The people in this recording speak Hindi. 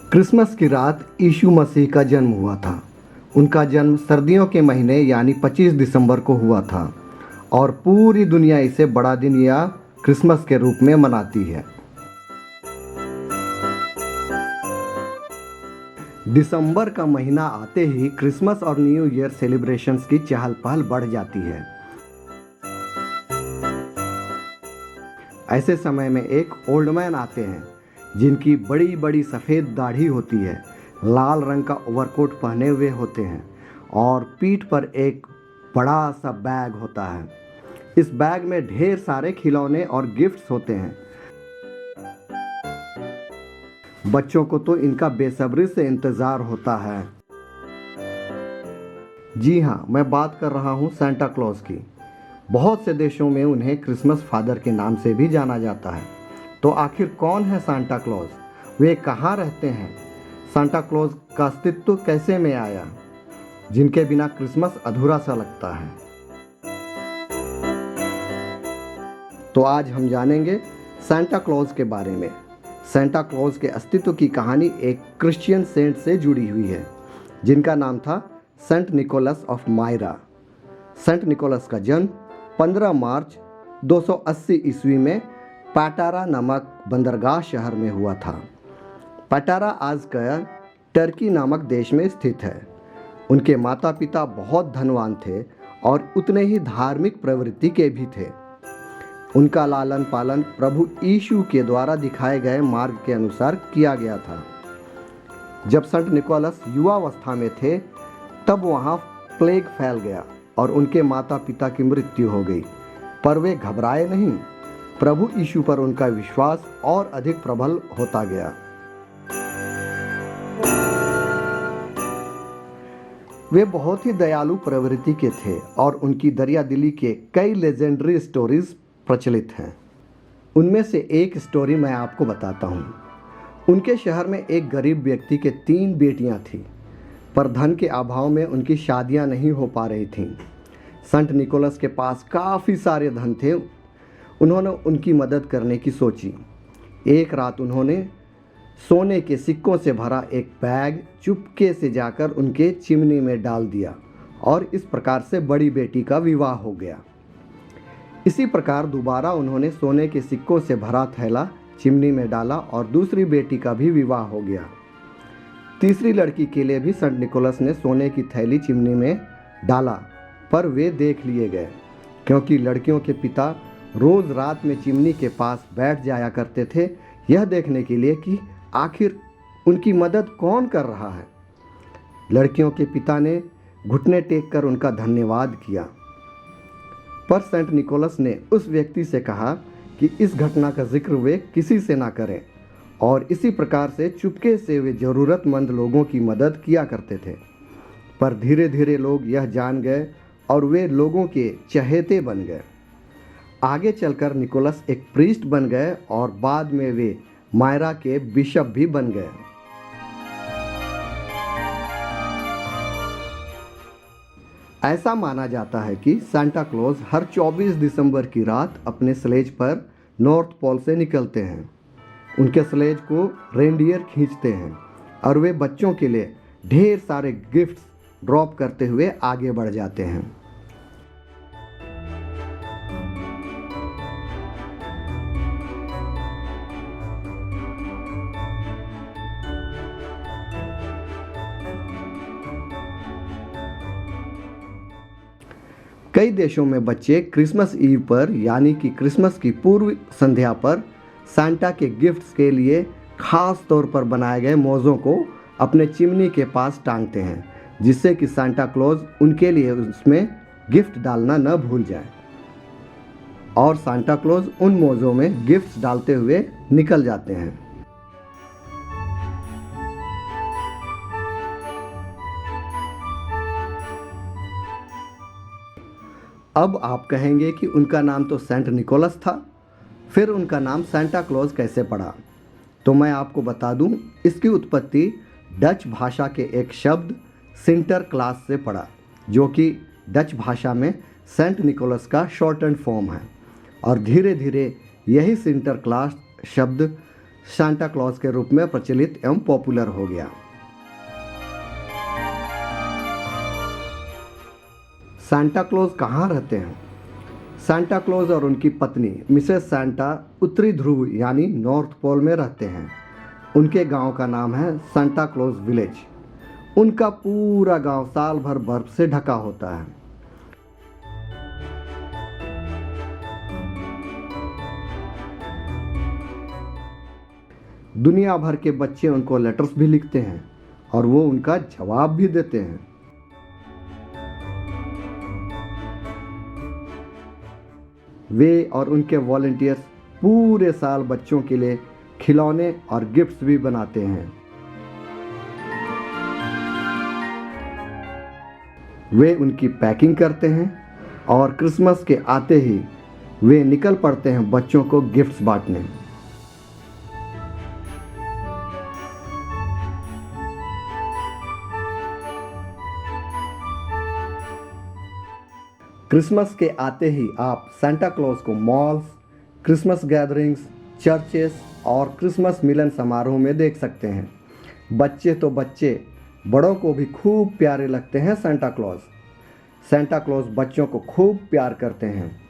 क्रिसमस की रात यीशु मसीह का जन्म हुआ था। उनका जन्म सर्दियों के महीने यानी 25 दिसंबर को हुआ था और पूरी दुनिया इसे बड़ा दिन या क्रिसमस के रूप में मनाती है। दिसंबर का महीना आते ही क्रिसमस और न्यू ईयर सेलिब्रेशंस की चहल पहल बढ़ जाती है। ऐसे समय में एक ओल्ड मैन आते हैं जिनकी बड़ी बड़ी सफ़ेद दाढ़ी होती है, लाल रंग का ओवरकोट पहने हुए होते हैं और पीठ पर एक बड़ा सा बैग होता है। इस बैग में ढेर सारे खिलौने और गिफ्ट्स होते हैं। बच्चों को तो इनका बेसब्री से इंतज़ार होता है। जी हाँ, मैं बात कर रहा हूँ सांता क्लॉज की। बहुत से देशों में उन्हें क्रिसमस फादर के नाम से भी जाना जाता है। तो आखिर कौन है सांता क्लॉज? वे कहाँ रहते हैं? सांता क्लॉज का अस्तित्व कैसे में आया, जिनके बिना क्रिसमस अधूरा सा लगता है? तो आज हम जानेंगे सांता क्लॉज के बारे में। सांता क्लॉज के अस्तित्व की कहानी एक क्रिश्चियन सेंट से जुड़ी हुई है जिनका नाम था saint Nicholas of Myra. Saint Nicholas का जन्म 15 मार्च 280 ईस्वी में पैटारा नामक बंदरगाह शहर में हुआ था। पैटारा आज का टर्की नामक देश में स्थित है। उनके माता पिता बहुत धनवान थे और उतने ही धार्मिक प्रवृत्ति के भी थे। उनका लालन पालन प्रभु यीशु के द्वारा दिखाए गए मार्ग के अनुसार किया गया था। जब सेंट निकोलस युवावस्था में थे तब वहाँ प्लेग फैल गया और उनके माता पिता की मृत्यु हो गई, पर वे घबराए नहीं। प्रभु यीशु पर उनका विश्वास और अधिक प्रबल होता गया। वे बहुत ही दयालु प्रवृत्ति के थे और उनकी दरियादिली के कई लेजेंडरी स्टोरीज प्रचलित हैं। उनमें से एक स्टोरी मैं आपको बताता हूँ। उनके शहर में एक गरीब व्यक्ति के 3 बेटियाँ थीं, पर धन के अभाव में उनकी शादियाँ नहीं हो पा रही थीं। सेंट निकोलस के पास काफ़ी सारे धन थे। उन्होंने उनकी मदद करने की सोची। एक रात उन्होंने सोने के सिक्कों से भरा एक बैग चुपके से जाकर उनके चिमनी में डाल दिया और इस प्रकार से बड़ी बेटी का विवाह हो गया। इसी प्रकार दोबारा उन्होंने सोने के सिक्कों से भरा थैला चिमनी में डाला और दूसरी बेटी का भी विवाह हो गया। तीसरी लड़की के लिए भी सेंट निकोलस ने सोने की थैली चिमनी में डाला, पर वे देख लिए गए क्योंकि लड़कियों के पिता रोज़ रात में चिमनी के पास बैठ जाया करते थे, यह देखने के लिए कि आखिर उनकी मदद कौन कर रहा है। लड़कियों के पिता ने घुटने टेक कर उनका धन्यवाद किया, पर सेंट निकोलस ने उस व्यक्ति से कहा कि इस घटना का जिक्र वे किसी से ना करें और इसी प्रकार से चुपके से वे ज़रूरतमंद लोगों की मदद किया करते थे। पर धीरे धीरे लोग यह जान गए और वे लोगों के चहेते बन गए। आगे चलकर निकोलस एक प्रीस्ट बन गए और बाद में वे मायरा के बिशप भी बन गए। ऐसा माना जाता है कि सांता क्लॉज हर 24 दिसंबर की रात अपने स्लेज पर नॉर्थ पोल से निकलते हैं। उनके स्लेज को रेनडियर खींचते हैं और वे बच्चों के लिए ढेर सारे गिफ्ट्स ड्रॉप करते हुए आगे बढ़ जाते हैं। कई देशों में बच्चे क्रिसमस ईव पर यानी कि क्रिसमस की पूर्व संध्या पर सांता के गिफ्ट्स के लिए खास तौर पर बनाए गए मोज़ों को अपने चिमनी के पास टांगते हैं, जिससे कि सांता क्लॉज उनके लिए उसमें गिफ्ट डालना न भूल जाए और सांता क्लॉज उन मोज़ों में गिफ्ट्स डालते हुए निकल जाते हैं। अब आप कहेंगे कि उनका नाम तो सेंट निकोलस था, फिर उनका नाम सांता क्लॉज कैसे पड़ा? तो मैं आपको बता दूं, इसकी उत्पत्ति डच भाषा के एक शब्द सिंटर क्लास से पड़ा, जो कि डच भाषा में सेंट निकोलस का शॉर्टन फॉर्म है और धीरे धीरे यही सिंटर क्लास शब्द सांता क्लॉज के रूप में प्रचलित एवं पॉपुलर हो गया। सांता क्लॉज कहाँ रहते हैं? सांता क्लॉज और उनकी पत्नी मिसेस सांता उत्तरी ध्रुव यानी नॉर्थ पोल में रहते हैं। उनके गांव का नाम है सांता क्लॉज विलेज। उनका पूरा गांव साल भर बर्फ से ढका होता है। दुनिया भर के बच्चे उनको लेटर्स भी लिखते हैं और वो उनका जवाब भी देते हैं। वे और उनके वॉलंटियर्स पूरे साल बच्चों के लिए खिलौने और गिफ्ट्स भी बनाते हैं। वे उनकी पैकिंग करते हैं और क्रिसमस के आते ही वे निकल पड़ते हैं बच्चों को गिफ्ट्स बांटने। क्रिसमस के आते ही आप सांता क्लॉज को मॉल्स, क्रिसमस गैदरिंग्स, चर्चेस और क्रिसमस मिलन समारोह में देख सकते हैं। बच्चे तो बच्चे, बड़ों को भी खूब प्यारे लगते हैं सांता क्लॉज। सांता क्लॉज बच्चों को खूब प्यार करते हैं।